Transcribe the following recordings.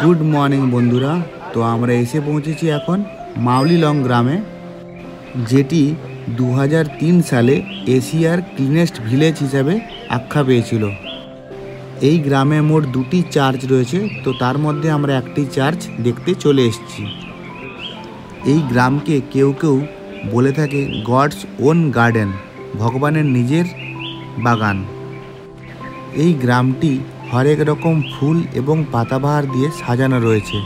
Good morning বন্ধুরা। তো আমরা এসে পৌঁছেছি এখন মাউলিলং গ্রামে, যেটি 2003 সালে এশিয়ার ক্লিনেস্ট ভিলেজ হিসাবে আখ্যা পেয়েছিল। এই গ্রামে মোট 2টি চার্চ রয়েছে, তো তার মধ্যে আমরা একটি চার্চ দেখতে চলে এসেছি। এই গ্রামকে কেউ কেউ বলে থাকে গডস ওন গার্ডেন, ভগবানের নিজের বাগান। এই গ্রামটি হরেক রকম ফুল এবং পাতাবাহার দিয়ে সাজানো রয়েছে।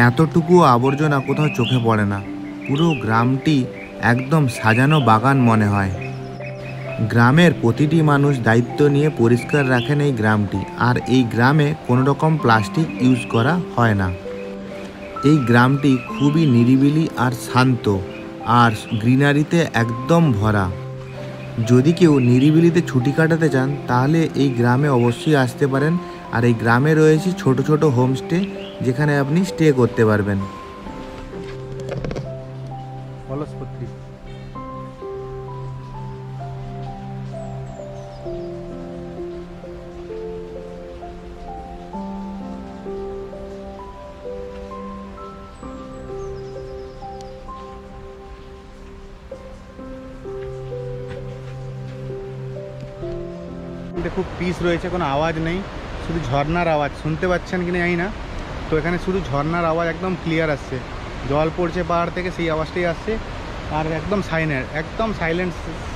এতটুকু আবর্জনা কোথাও চোখে পড়ে না, পুরো গ্রামটি একদম সাজানো বাগান মনে হয়। গ্রামের প্রতিটি মানুষ দায়িত্ব নিয়ে পরিষ্কার রাখেন এই গ্রামটি, আর এই গ্রামে কোনো রকম প্লাস্টিক ইউজ করা হয় না। এই গ্রামটি খুবই নিরিবিলি আর শান্ত, আর গ্রিনারিতে একদম ভরা। যদি কেউ নিরিবিলিতে ছুটি কাটাতে চান তাহলে এই গ্রামে অবশ্যই আসতে পারেন। আর এই গ্রামে রয়েছে ছোট ছোট হোমস্টে, যেখানে আপনি স্টে করতে পারবেন। খুব পিস রয়েছে, কোনো আওয়াজ নেই, শুধু ঝর্নার আওয়াজ। শুনতে পাচ্ছেন কিনা জানি না, তো এখানে শুধু ঝর্নার আওয়াজ একদম ক্লিয়ার আসছে। জল পড়ছে পাহাড় থেকে, সেই আওয়াজটাই আসছে। আর একদম সাইলেন্ট,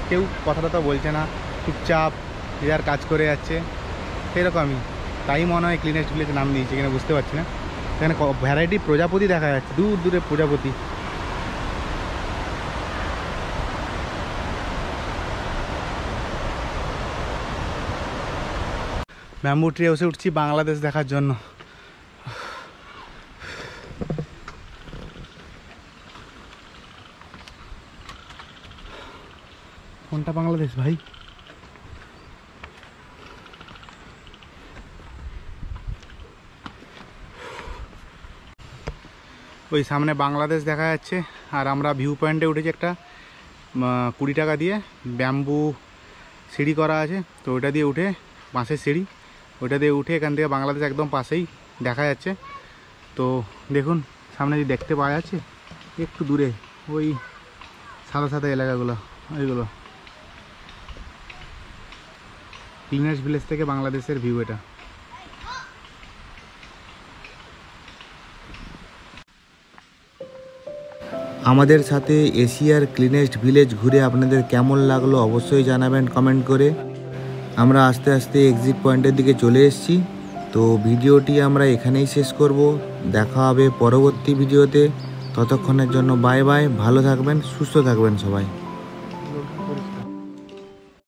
কেউ কথা টথা বলছে না, চুপচাপ যে আর কাজ করে যাচ্ছে, সেরকমই। তাই মনে হয় ক্লিনেস্ট ভিলেজ নাম দিয়েছে কিনা বুঝতে পারছি না। এখানে ভ্যারাইটি প্রজাপতি দেখা যাচ্ছে, দূর দূরে প্রজাপতি। ব্যাম্বু ট্রি হাউসে উঠছি বাংলাদেশ দেখার জন্য। কোনটা বাংলাদেশ ভাই? ওই সামনে বাংলাদেশ দেখা যাচ্ছে। আর আমরা ভিউ পয়েন্টে উঠেছি একটা 20 টাকা দিয়ে, ব্যাম্বু সিঁড়ি করা আছে, তো ওইটা দিয়ে উঠে, বাঁশের সিঁড়ি, ওইটা দিয়ে উঠে এখান থেকে বাংলাদেশ একদম পাশেই দেখা যাচ্ছে। তো দেখুন সামনে যে দেখতে পাওয়া যাচ্ছে একটু দূরে ওই সাদা সাদা এলাকাগুলো, ওইগুলো ক্লিনেস্ট ভিলেজ থেকে বাংলাদেশের ভিউ এটা। আমাদের সাথে এশিয়ার ক্লিনেস্ট ভিলেজ ঘুরে আপনাদের কেমন লাগলো অবশ্যই জানাবেন কমেন্ট করে। আমরা আস্তে আস্তে এক্সিট পয়েন্টের দিকে চলে এসেছি। তো ভিডিওটি আমরা এখানেই শেষ করব। দেখা হবে পরবর্তী ভিডিওতে। ততক্ষণের জন্য বাই বাই। ভালো থাকবেন, সুস্থ থাকবেন সবাই।